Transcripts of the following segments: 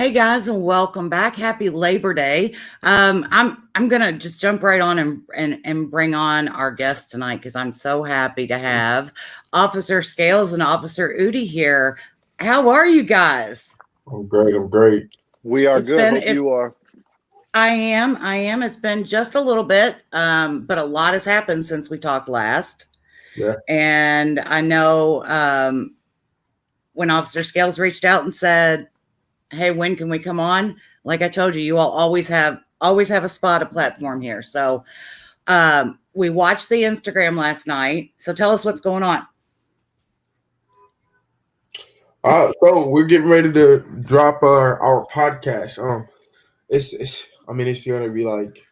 Hey guys, and welcome back. Happy Labor Day. I'm gonna just jump right on and bring on our guest tonight because I'm so happy to have Officer Scales and Officer Eudy here. How are you guys? I'm great. I'm great. We are It's good. been Hope it's you are. I am. It's been just a little bit, but a lot has happened since we talked last. Yeah. And I know when Officer Scales reached out and said, hey, when can we come on? Like I told you, you all always have a spot, a platform here. So we watched the Instagram last night. So tell us what's going on. So we're getting ready to drop our podcast. It's gonna be like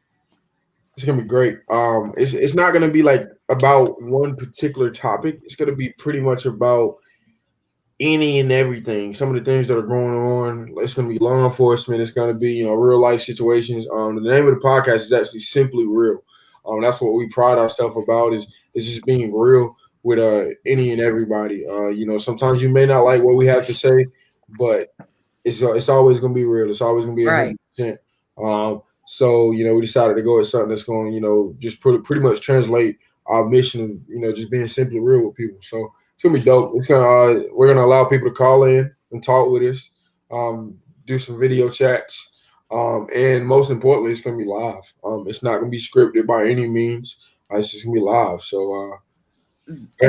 it's gonna be great. It's not gonna be like about one particular topic. It's gonna be pretty much about any and everything. Some of the things that are going on. It's gonna be law enforcement. It's gonna be real life situations. The name of the podcast is actually Simply Real. That's what we pride ourselves about is just being real with any and everybody. Sometimes you may not like what we have to say, but it's always gonna be real. It's always gonna be Right. 100%. So we decided to go with something that's going just pretty much translate our mission of just being simply real with people. So it's gonna be dope. We're gonna allow people to call in and talk with us, do some video chats, and most importantly, it's gonna be live. It's not gonna be scripted by any means. It's just gonna be live. So,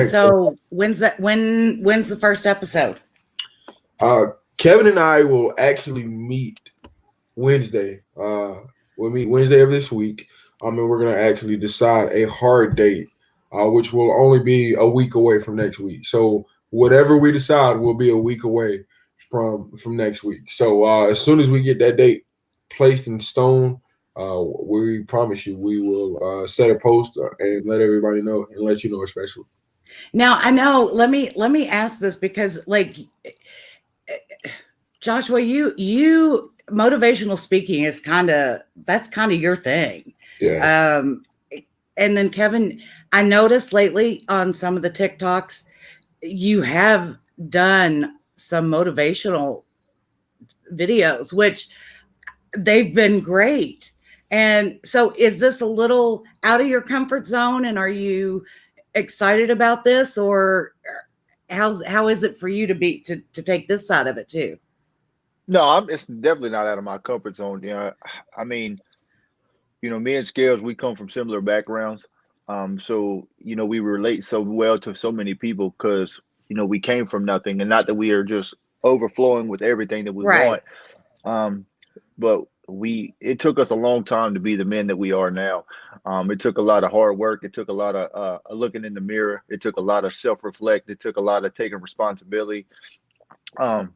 So when's that? When's the first episode? Kevin and I will actually meet Wednesday. We'll meet Wednesday of this week. And we're gonna actually decide a hard date, which will only be a week away from next week. So whatever we decide will be a week away from next week. So as soon as we get that date placed in stone, we promise you we will set a post and let everybody know and let you know especially. Now I know. Let me ask this because like Joshua, you motivational speaking is that's kind of your thing. Yeah. And then Kevin, I noticed lately on some of the TikToks, you have done some motivational videos, which they've been great. And so is this a little out of your comfort zone and are you excited about this or how is it for you to take this side of it too? No, it's definitely not out of my comfort zone. I mean, me and Scales, we come from similar backgrounds. So we relate so well to so many people because we came from nothing, and not that we are just overflowing with everything that we Right. want. Um, but it took us a long time to be the men that we are now. It took a lot of hard work. It took a lot of looking in the mirror. It took a lot of self-reflect. It took a lot of taking responsibility. Um,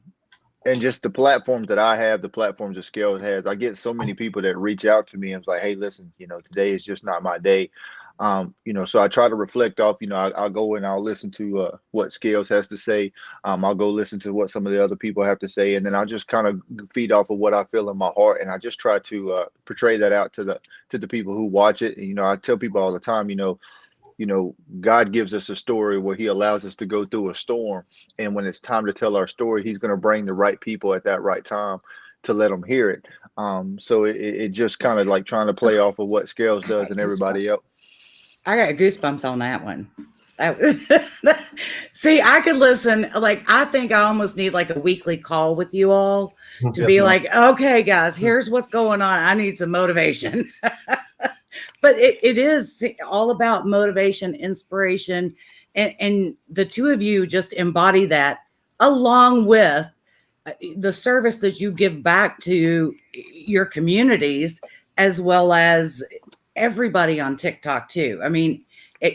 and just the platforms that I have, the platforms that Scales has, I get so many people that reach out to me and it's like, hey, listen, today is just not my day. So I try to reflect off, I'll go and I'll listen to what Scales has to say. I'll go listen to what some of the other people have to say. And then I'll just kind of feed off of what I feel in my heart. And I just try to portray that out to the people who watch it. And, I tell people all the time, God gives us a story where he allows us to go through a storm. And when it's time to tell our story, he's going to bring the right people at that right time to let them hear it. So it just kind of like trying to play off of what Scales does and everybody else. I got goosebumps on that one. See, I could listen. Like, I think I almost need like a weekly call with you all to Yes, be ma'am. like, okay, guys, here's what's going on. I need some motivation. But it is all about motivation, inspiration, and the two of you just embody that along with the service that you give back to your communities as well as everybody on TikTok too. I mean,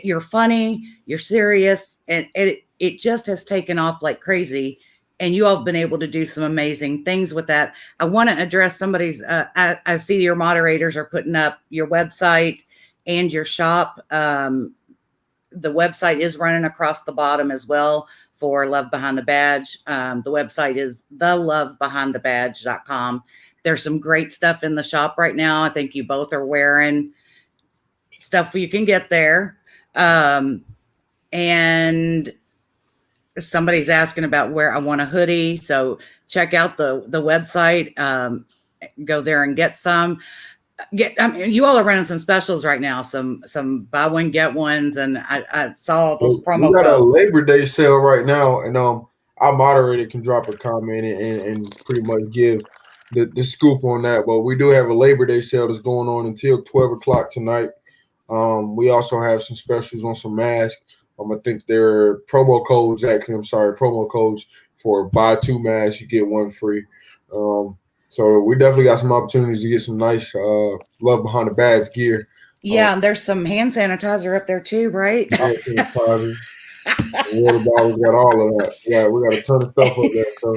you're funny, you're serious, and it just has taken off like crazy. And you all have been able to do some amazing things with that. I want to address somebody's. I see your moderators are putting up your website and your shop. The website is running across the bottom as well for Love Behind the Badge. The website is thelovebehindthebadge.com. There's some great stuff in the shop right now. I think you both are wearing stuff you can get there. And somebody's asking about where I want a hoodie. So check out the website. Go there and get some. I mean, you all are running some specials right now. Some buy one get ones, and I saw those promo We got a codes. Labor Day sale right now, and our moderator can drop a comment and pretty much give the scoop on that. But we do have a Labor Day sale that's going on until 12 o'clock tonight. We also have some specials on some masks. I think they're promo codes. Actually, I'm sorry, promo codes for buy 2 masks, you get 1 free. So we definitely got some opportunities to get some nice love behind the badge gear. Yeah, and there's some hand sanitizer up there too, right? Water bottles, got all of that. Yeah, we got a ton of stuff up there. So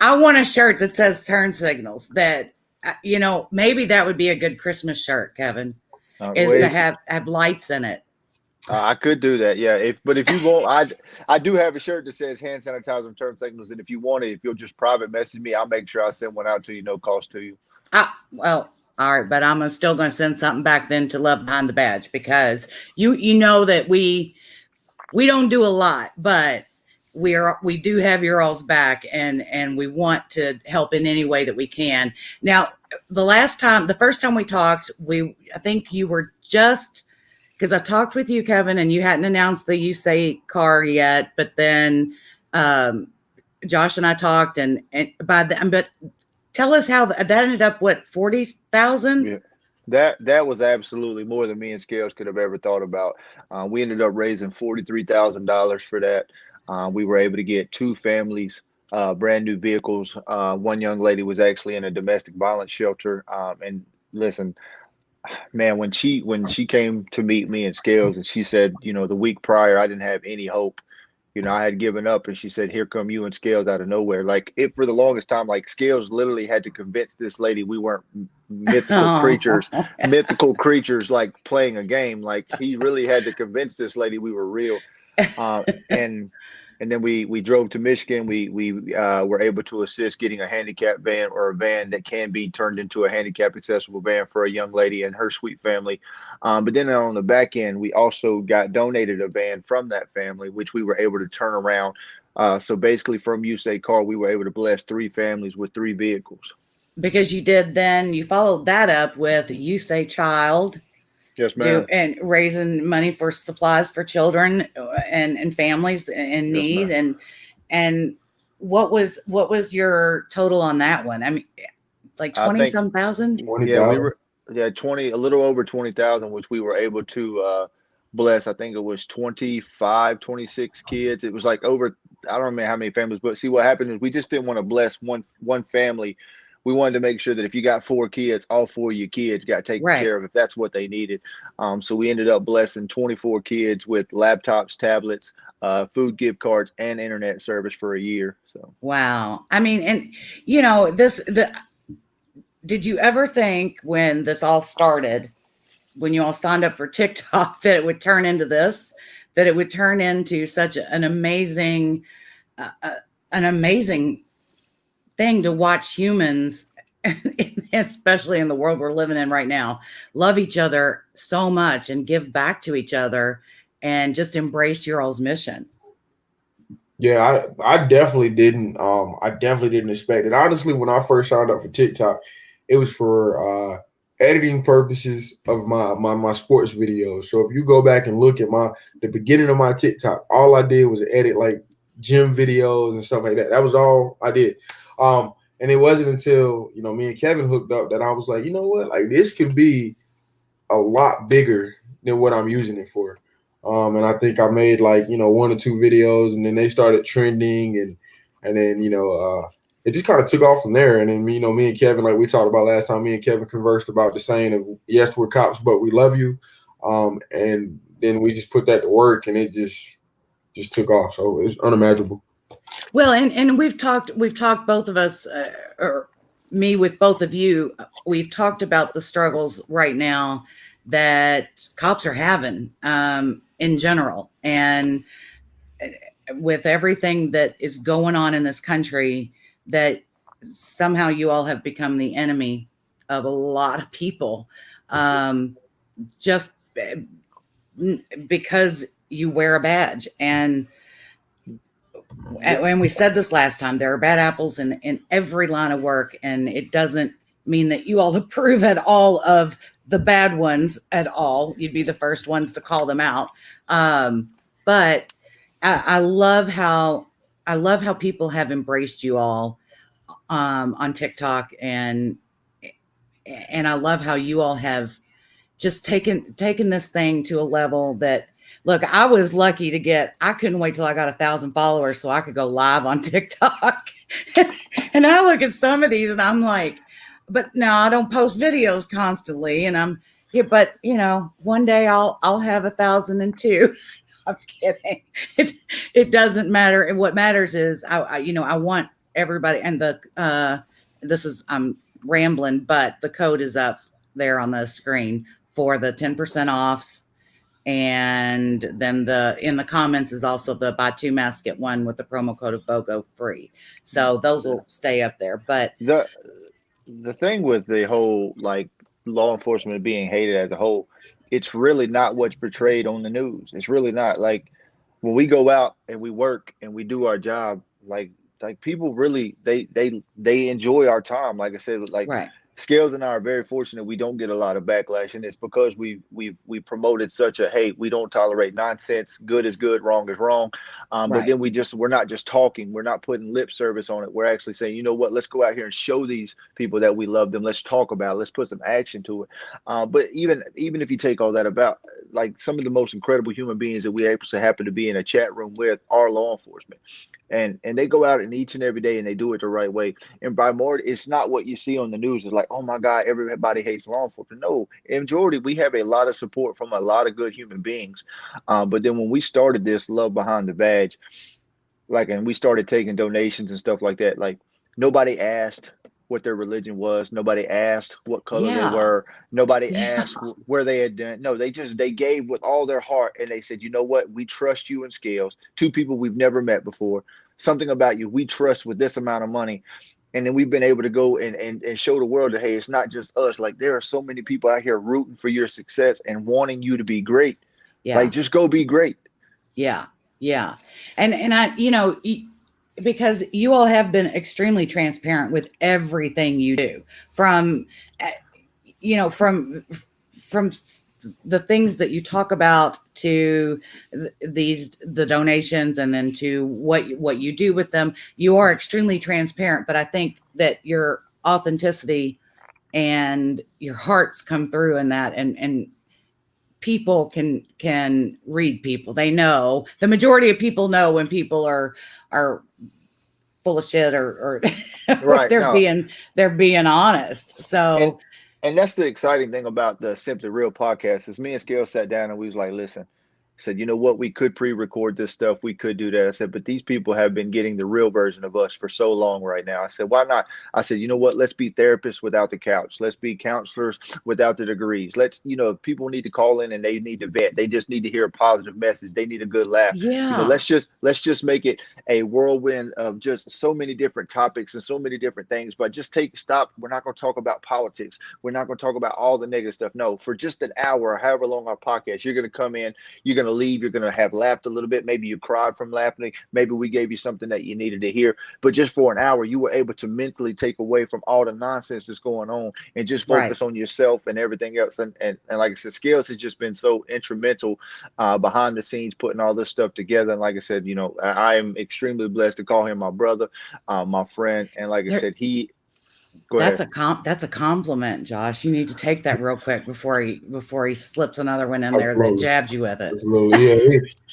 I want a shirt that says "Turn Signals." That maybe that would be a good Christmas shirt, Kevin. Is to have lights in it. I could do that, yeah. But if you want, I do have a shirt that says hand sanitizer and turn signals. And if you want it, if you'll just private message me, I'll make sure I send one out to you, no cost to you. Well, all right, but I'm still going to send something back then to Love Behind the Badge, because you know that we don't do a lot, but we do have your all's back, and we want to help in any way that we can. Now, the first time we talked, I think you were just, because I talked with you, Kevin, and you hadn't announced the USAID car yet, but then Josh and I talked, and but tell us how that ended up. What, 40,000? Yeah. That was absolutely more than me and Scales could have ever thought about. We ended up raising $43,000 for that. We were able to get 2 families brand new vehicles. One young lady was actually in a domestic violence shelter. And listen, man, when she came to meet me and Scales, and she said, the week prior, I didn't have any hope. I had given up, and she said, "Here come you and Scales out of nowhere." Like, it for the longest time, like, Scales literally had to convince this lady we weren't mythical creatures like playing a game. Like, he really had to convince this lady we were real. And then we drove to Michigan. We were able to assist getting a handicap van, or a van that can be turned into a handicap accessible van for a young lady and her sweet family. But then on the back end, we also got donated a van from that family, which we were able to turn around. So basically, from USAID Car, we were able to bless 3 families with 3 vehicles. Because you followed that up with USAID Child. Yes, ma'am. And raising money for supplies for children and families in need. Yes, and what was your total on that one? I mean, like 20-some thousand? Yeah, we were 20, a little over 20,000, which we were able to bless. I think it was 25, 26 kids. It was like over, I don't remember how many families, but see, what happened is we just didn't want to bless one family. We wanted to make sure that if you got 4 kids, all 4 of your kids got taken care of if that's what they needed. So we ended up blessing 24 kids with laptops, tablets, food gift cards, and internet service for a year. So wow. I mean, and did you ever think, when this all started, when you all signed up for TikTok, that it would turn into this, that it would turn into such an amazing thing to watch humans, especially in the world we're living in right now, love each other so much and give back to each other and just embrace your all's mission? Yeah, I definitely didn't. I definitely didn't expect it. Honestly, when I first signed up for TikTok, it was for editing purposes of my sports videos. So if you go back and look at the beginning of my TikTok, all I did was edit like gym videos and stuff like that. That was all I did. And it wasn't until, me and Kevin hooked up that I was like, you know what, like, this could be a lot bigger than what I'm using it for. And I think I made like, 1 or 2 videos, and then they started trending, and then, it just kind of took off from there. And then, me and Kevin, like we talked about last time, me and Kevin conversed about the saying of, yes, we're cops, but we love you. And then we just put that to work, and it just took off. So it's unimaginable. Well, and we've talked, both of us, or me with both of you, we've talked about the struggles right now that cops are having in general. And with everything that is going on in this country, that somehow you all have become the enemy of a lot of people, just because you wear a badge. And And we said this last time, there are bad apples in every line of work, and it doesn't mean that you all approve at all of the bad ones at all. You'd be the first ones to call them out. But I love how people have embraced you all on TikTok, and I love how you all have just taken this thing to a level that, look, I was lucky to get, I couldn't wait till I got 1,000 followers so I could go live on TikTok. And I look at some of these and I'm like, but no, I don't post videos constantly. And I'm yeah, but you know, one day I'll have 1,002. I'm kidding. It doesn't matter. And what matters is I want everybody, and I'm rambling, but the code is up there on the screen for the 10% off. And then in the comments is also the buy 2 masks get 1 with the promo code of BOGO free. So those will stay up there. But the thing with the whole like law enforcement being hated as a whole, it's really not what's portrayed on the news. It's really not. Like when we go out and we work and we do our job, like people really they enjoy our time. Like I said, like right. Scales and I are very fortunate we don't get a lot of backlash, and it's because we promoted such a, hey, we don't tolerate nonsense. Good is good, wrong is wrong. Right. But then we're not just talking. We're not putting lip service on it. We're actually saying, you know what? Let's go out here and show these people that we love them. Let's talk about it. Let's put some action to it. But even if you take all that about, like some of the most incredible human beings that we happen to be in a chat room with are law enforcement. And they go out and each and every day and they do it the right way. And by more, it's not what you see on the news. It's like, oh my God, everybody hates law enforcement. No, in majority, we have a lot of support from a lot of good human beings. But then when we started this Love Behind the Badge, and we started taking donations and stuff like that, like nobody asked what their religion was. Nobody asked what color they were. Nobody asked where they had done. No, they gave with all their heart. And they said, you know what? We trust you and Scales, 2 people we've never met before. Something about you we trust with this amount of money. And then we've been able to go and show the world that, hey, it's not just us. Like there are so many people out here rooting for your success and wanting you to be great. Yeah. Like just go be great. Yeah. Yeah. And I, because you all have been extremely transparent with everything you do, from the things that you talk about to the donations, and then to what you do with them. You are extremely transparent, but I think that your authenticity and your hearts come through in that, and people can read people. They know, the majority of people know when people are full of shit or right. they're being honest. So and that's the exciting thing about the Simply Real podcast is me and Scale sat down and we was like, listen, I said, you know what, we could pre-record this stuff. We could do that. I said, but these people have been getting the real version of us for so long right now. I said, why not? I said, you know what, let's be therapists without the couch. Let's be counselors without the degrees. Let's, if people need to call in and they need to vent, they just need to hear a positive message. They need a good laugh. Yeah. Let's just make it a whirlwind of just so many different topics and so many different things, but just stop. We're not going to talk about politics. We're not going to talk about all the negative stuff. No, for just an hour, or however long our podcast, you're going to come in, you're going to leave, you're going to have laughed a little bit, maybe you cried from laughing, maybe we gave you something that you needed to hear, but just for an hour you were able to mentally take away from all the nonsense that's going on and just focus on yourself and everything else. And like I said, Scales has just been so instrumental behind the scenes putting all this stuff together. And like I said, I am extremely blessed to call him my brother, my friend, and like I said, that's a compliment, Josh. You need to take that real quick before he slips another one in there that jabs you with it.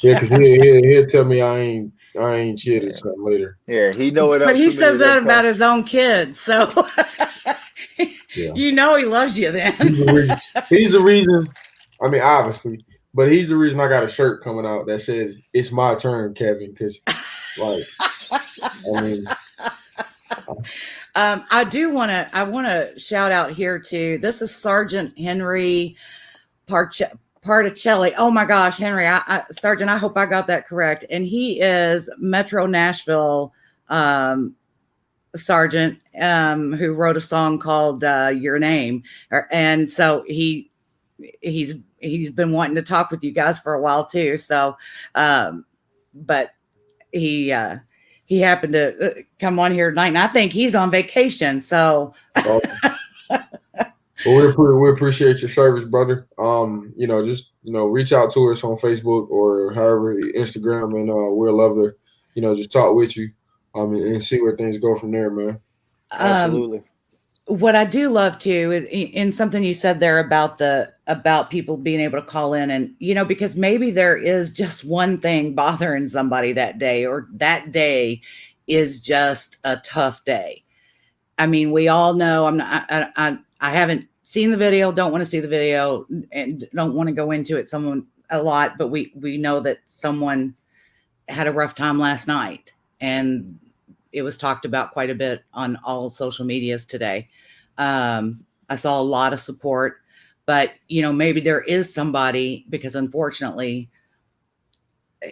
Yeah, because he'll tell me I ain't shit or something later. Yeah, he know it. But he says that about his own kids, so he loves you. Then he's the reason. I mean, obviously, but he's the reason I got a shirt coming out that says "It's my turn, Kevin." Because, I mean. I want to shout out here too. This is Sergeant Henry Particelli. Oh my gosh, Henry, Sergeant, I hope I got that correct. And he is Metro Nashville Sergeant who wrote a song called Your Name. And so he's been wanting to talk with you guys for a while too. So, but he he happened to come on here tonight, and I think he's on vacation. So, well, we appreciate your service, brother. Just reach out to us on Facebook or however Instagram, and we'll love to, just talk with you, and see where things go from there, man. Absolutely. What I do love too is in something you said there about people being able to call in, and because maybe there is just one thing bothering somebody that day, or that day is just a tough day. I mean, we all know I haven't seen the video, don't want to see the video, and don't want to go into it a lot, but we know that someone had a rough time last night, and it was talked about quite a bit on all social medias today. I saw a lot of support, but maybe there is somebody, because unfortunately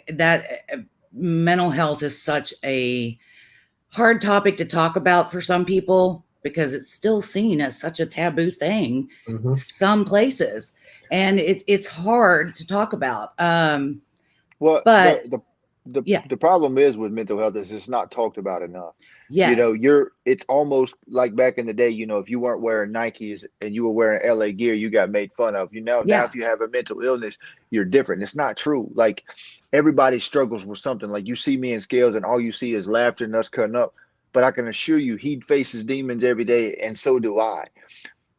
that mental health is such a hard topic to talk about for some people, because it's still seen as such a taboo thing, some places, and it's hard to talk about. Well, but the problem is with mental health is it's not talked about enough. Yes. It's almost like back in the day, if you weren't wearing Nikes and you were wearing LA gear, you got made fun of. Now if you have a mental illness, you're different. It's not true. Like, everybody struggles with something. Like, you see me in Scales and all you see is laughter and us cutting up. But I can assure you, he faces demons every day, and so do I.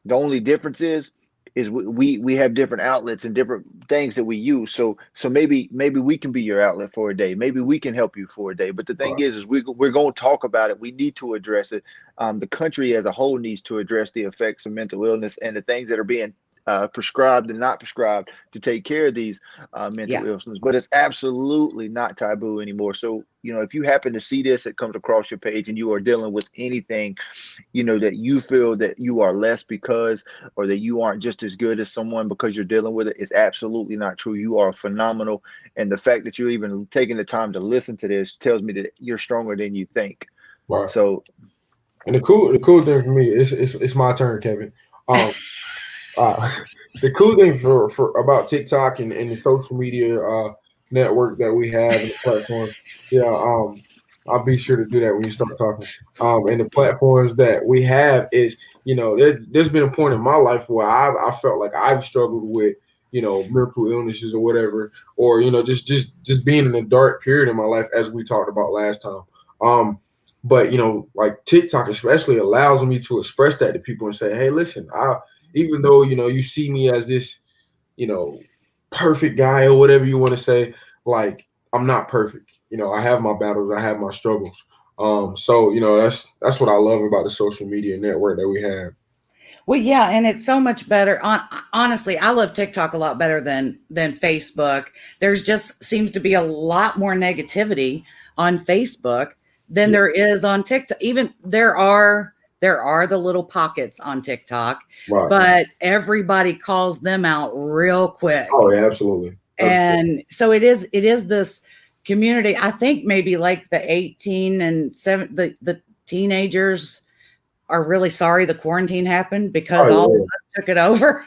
The only difference is we have different outlets and different things that we use. So maybe we can be your outlet for a day. Maybe we can help you for a day. But the thing is we're going to talk about it. We need to address it. The country as a whole needs to address the effects of mental illness and the things that are being prescribed and not prescribed to take care of these mental illnesses. But it's absolutely not taboo anymore. So, if you happen to see this, it comes across your page, and you are dealing with anything, that you feel that you are less because, or that you aren't just as good as someone because you're dealing with it, is absolutely not true. You are phenomenal. And the fact that you're even taking the time to listen to this tells me that you're stronger than you think. Right. So, and the cool thing for me is it's my turn, Kevin. The cool thing for about TikTok and the social media network that we have and the platform, I'll be sure to do that when you start talking. And the platforms that we have is, there's been a point in my life where I felt like I've struggled with, mental illnesses or whatever, or just being in a dark period in my life, as we talked about last time. But like TikTok especially allows me to express that to people and say, hey, listen, even though, you see me as this, perfect guy or whatever you want to say, like, I'm not perfect. I have my battles, I have my struggles. So, that's what I love about the social media network that we have. Well, yeah, and it's so much better. Honestly, I love TikTok a lot better than Facebook. There's just seems to be a lot more negativity on Facebook than there is on TikTok. Even there are the little pockets on TikTok, right, but everybody calls them out real quick. Oh, yeah, absolutely. And so it is this community. I think maybe like the 18 and 7, the teenagers are really sorry the quarantine happened, because all of us took it over.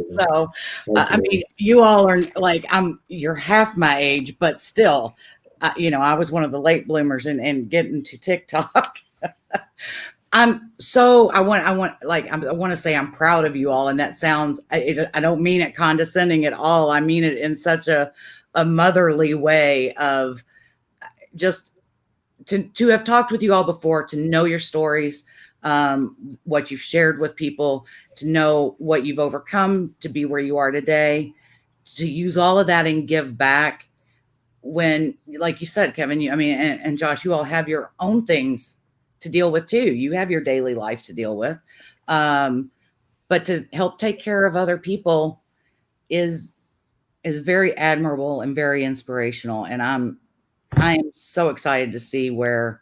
So, I mean, you all are like, you're half my age, but still, I was one of the late bloomers in getting to TikTok. I want to say I'm proud of you all. And that sounds, I don't mean it condescending at all. I mean it in such a motherly way of just to have talked with you all before, to know your stories, what you've shared with people, to know what you've overcome to be where you are today, to use all of that and give back. When, like you said, Kevin, and Josh, you all have your own things to deal with too. You have your daily life to deal with. But to help take care of other people is very admirable and very inspirational. And I am so excited to see where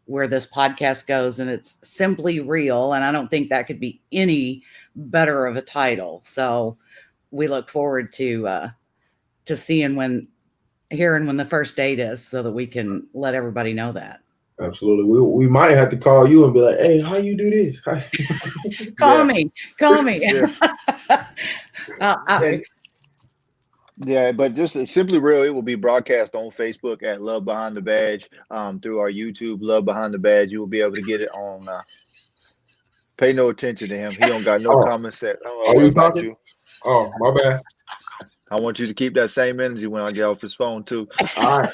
this podcast goes. And it's Simply Real. And I don't think that could be any better of a title. So we look forward to hearing when the first date is, so that we can let everybody know that. Absolutely. We might have to call you and be like, hey, how you do this? Call me. Yeah. Yeah, but just Simply Real, it will be broadcast on Facebook at Love Behind the Badge, through our YouTube, Love Behind the Badge. You will be able to get it on. Pay no attention to him. He don't got no Oh, common sense. I don't are know you about talking? you. Oh, my bad. I want you to keep that same energy when I get off his phone too. All right.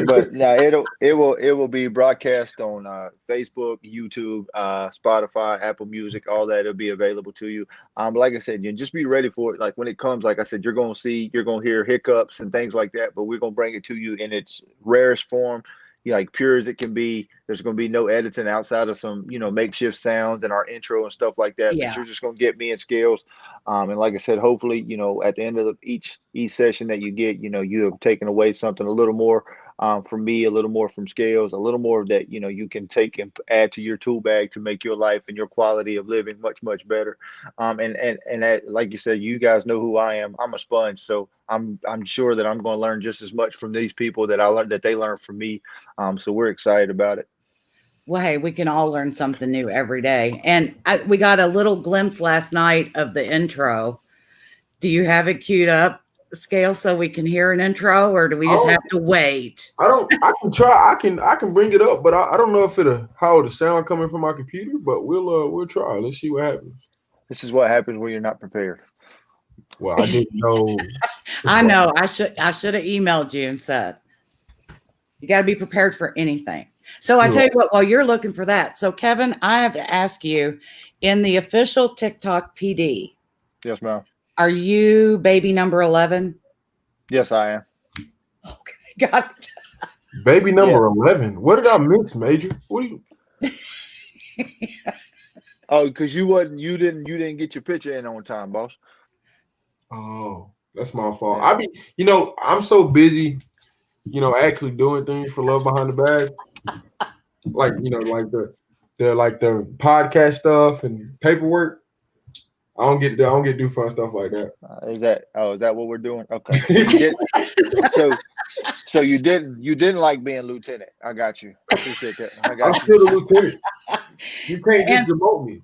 But now it will be broadcast on Facebook, YouTube, Spotify, Apple Music, all that. It'll be available to you. Like I said, you just be ready for it. Like when it comes, like I said, you're gonna hear hiccups and things like that, but we're gonna bring it to you in its rarest form, like pure as it can be. There's gonna be no editing outside of some, makeshift sounds and our intro and stuff like that. But Yeah. you're just gonna get me and Scales. And like I said, hopefully, at the end of each session that you get, you have taken away something a little more from me, a little more from Scales, a little more that you can take and add to your tool bag to make your life and your quality of living much, much better. And that, like you said, you guys know who I am. I'm a sponge, so I'm sure that I'm going to learn just as much from these people that they learn from me. So we're excited about it. Well, hey, we can all learn something new every day. And we got a little glimpse last night of the intro. Do you have it queued up, Scale, so we can hear an intro, or do we just have to wait? I can try. I can bring it up, but I don't know if how the sound coming from my computer. But we'll try. Let's see what happens. This is what happens when you're not prepared. Well, I didn't know. I know. I should have emailed you and said, you got to be prepared for anything. So I tell you what, while you're looking for that, so Kevin, I have to ask you, in the official TikTok PD. Yes, ma'am. Are you baby number 11? Yes, I am. Okay, got it. Baby number 11. What did I miss, Major? What do you? Oh, because you didn't get your picture in on time, boss. Oh, that's my fault. I'm so busy, actually doing things for Love Behind the Bag. Like, like the podcast stuff and paperwork. I don't get to do fun stuff like that. Is that what we're doing? Okay. So you didn't like being lieutenant. I got you. I appreciate that. I'm still a lieutenant. You can't just demote me.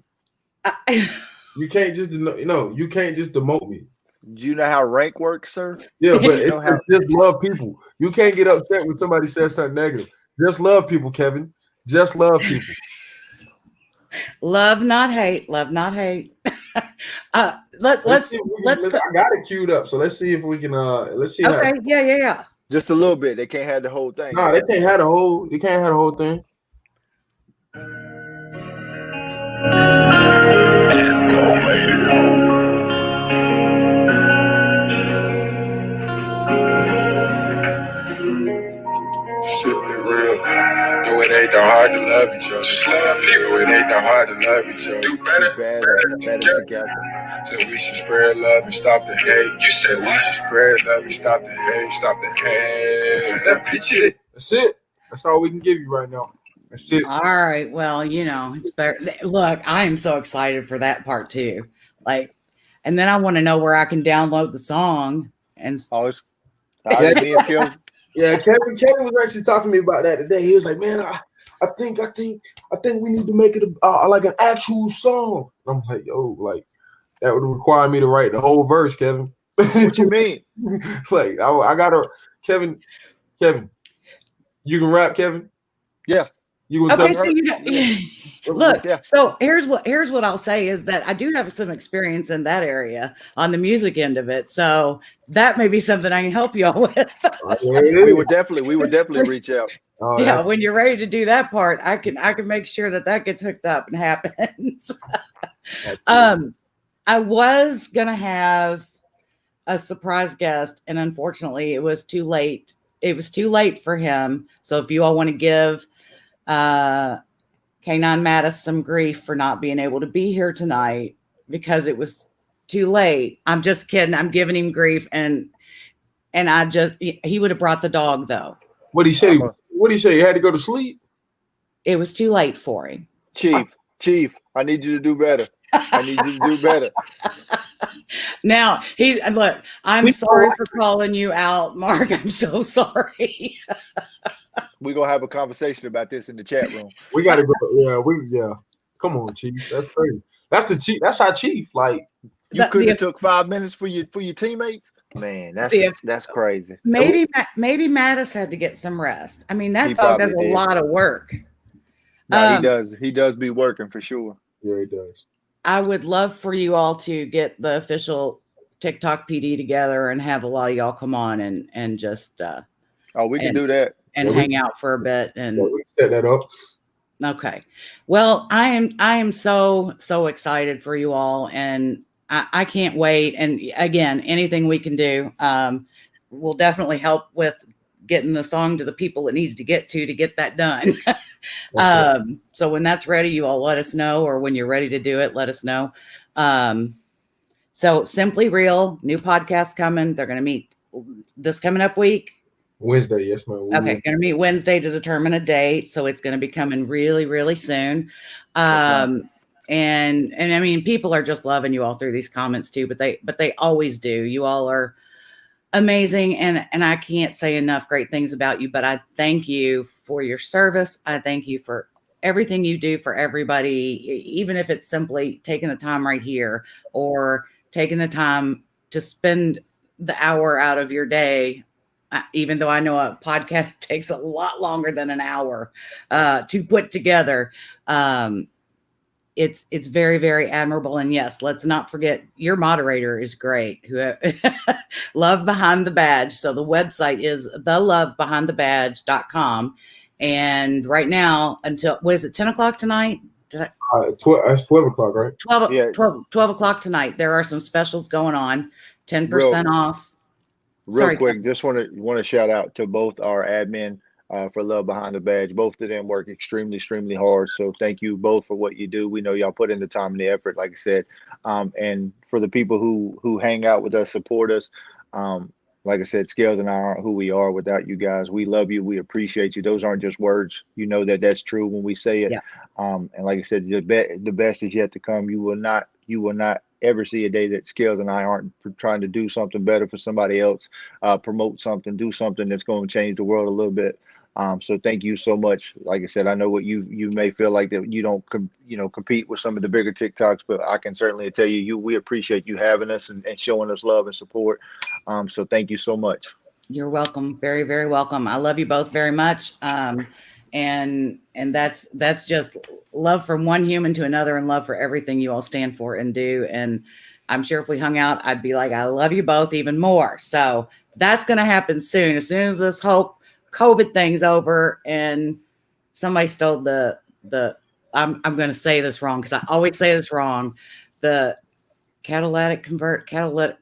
You can't just you can't just demote me. Do you know how rank works, sir? Yeah, but just love people. You can't get upset when somebody says something negative. Just love people, Kevin. Just love people. Love, not hate. Love, not hate. Let's I got it queued up, so let's see if we can. Let's see. Okay. Yeah. Just a little bit. They can't have the whole thing. No, they can't have the whole. They can't have the whole thing. Let's go, ladies. Shit be real. No, it ain't that hard to love each other. No, it ain't that hard to love each other. Do better together. So we should spread love and stop the hate. You said we should spread love and stop the hate. Stop the hate. That bitch it. That's it. That's all we can give you right now. That's it. All right. Well, it's better. Look, I am so excited for that part too. And then I want to know where I can download the song. And always. Yeah, Kevin was actually talking to me about that today. He was like, "Man, I think we need to make it like an actual song." And I'm like, "Yo, like that would require me to write the whole verse, Kevin." What you mean? Like I gotta, Kevin. You can rap, Kevin. Yeah. You can okay, so look. Yeah. So here's what I'll say is that I do have some experience in that area on the music end of it. So that may be something I can help you all with. we would definitely reach out. Yeah, when you're ready to do that part, I can make sure that gets hooked up and happens. I was gonna have a surprise guest, and unfortunately, it was too late. It was too late for him. So if you all want to give K9 Mattis some grief for not being able to be here tonight because it was too late. I'm just kidding. I'm giving him grief, and he would have brought the dog though. What did he say? What did he say? He had to go to sleep. It was too late for him. Chief, I need you to do better. I need you to do better. Now look. I'm sorry for calling you out, Mark. I'm so sorry. We're gonna have a conversation about this in the chat room. We gotta go. Yeah. Come on, Chief. That's crazy. That's the Chief. That's our Chief. Like You couldn't have took 5 minutes for your teammates? Man, that's crazy. Maybe Mattis had to get some rest. I mean, that dog does a lot of work. No, he does. He does be working for sure. Yeah, he does. I would love for you all to get the official TikTok PD together and have a lot of y'all come on and just we can do that and hang out for a bit and we set that up. Okay. Well, I am so excited for you all, and I can't wait. And again, anything we can do will definitely help with getting the song to the people it needs to get that done. So when that's ready, you all let us know, or when you're ready to do it, let us know. So Simply Real, new podcast coming. They're going to meet this coming up week. Wednesday, yes, ma'am. Okay, going to meet Wednesday to determine a date, so it's going to be coming really, really soon. And I mean, people are just loving you all through these comments too, but they always do. You all are amazing, and I can't say enough great things about you. But I thank you for your service. I thank you for everything you do for everybody, even if it's simply taking the time right here or taking the time to spend the hour out of your day. Even though I know a podcast takes a lot longer than an hour to put together, it's very, very admirable. And yes, let's not forget your moderator is great. Love Behind the Badge. So the website is thelovebehindthebadge.com. And right now, until what is it, 10 o'clock tonight? It's 12 o'clock, right? 12 o'clock tonight. There are some specials going on, 10% off. Real quick, just want to shout out to both our admin for Love Behind the Badge. Both of them work extremely hard. So thank you both for what you do. We know y'all put in the time and the effort, like I said. And for the people who hang out with us, support us. Like I said, Scales and I aren't who we are without you guys. We love you. We appreciate you. Those aren't just words. You know that's true when we say it. Yeah. And like I said, the best is yet to come. You will not ever see a day that Scales and I aren't trying to do something better for somebody else, promote something, do something that's going to change the world a little bit. So thank you so much. Like I said, I know what you may feel like that you don't compete with some of the bigger TikToks, but I can certainly tell you we appreciate you having us and showing us love and support. So thank you so much. You're welcome. Very, very welcome. I love you both very much. And that's just love from one human to another, and love for everything you all stand for and do. And I'm sure if we hung out, I'd be like, I love you both even more. So that's going to happen soon. As soon as this whole COVID thing's over and somebody stole the I'm going to say this wrong because I always say this wrong. The catalytic converter. The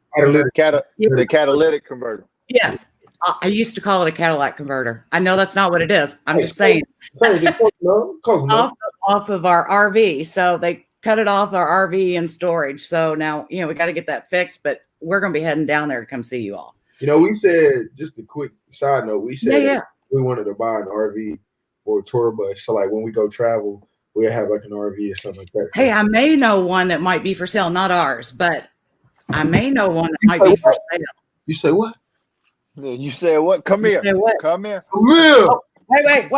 catalytic converter. Yes. I used to call it a Cadillac converter. I know that's not what it is. I'm just saying. Off of our RV. So they cut it off our RV and storage. So now, we got to get that fixed, but we're going to be heading down there to come see you all. We said, just a quick side note, we said we wanted to buy an RV or a tour bus. So like when we go travel, we'll have like an RV or something like that. Hey, I may know one that might be for sale, not ours, but I may know one that might be for sale. You say what? Yeah, you said what? Come here. Come here. Oh, wait.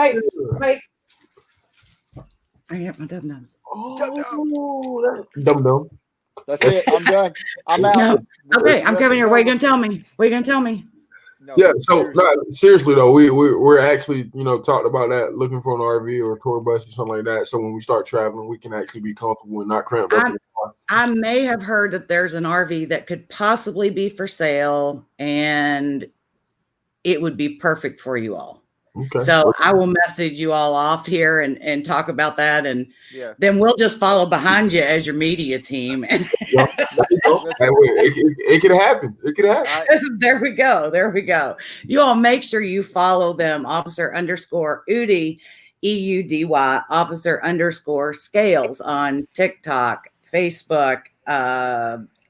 I get my dum-dums. Oh, dum-dum. That's it. I'm done. I'm out. No. Okay, I'm coming here. What are you going to tell me? No, yeah, so seriously though, we're actually, talked about that, looking for an RV or a tour bus or something like that. So when we start traveling, we can actually be comfortable and not cramped up. I may have heard that there's an RV that could possibly be for sale, and it would be perfect for you all. Okay. So I will message you all off here and talk about that, and then we'll just follow behind you as your media team. It could happen. It could happen. There we go. You all make sure you follow them, _Eudy, EUDY, _Scales on TikTok, Facebook,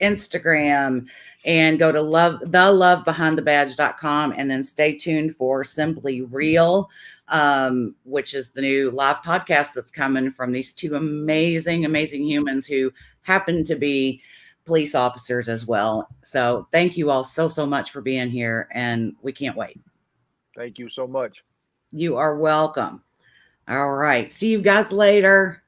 Instagram, and go to thelovebehindthebadge.com, and then stay tuned for Simply Real, which is the new live podcast that's coming from these two amazing humans who happen to be police officers as well. So thank you all so much for being here, and we can't wait. Thank you so much. You are welcome. All right. See you guys later.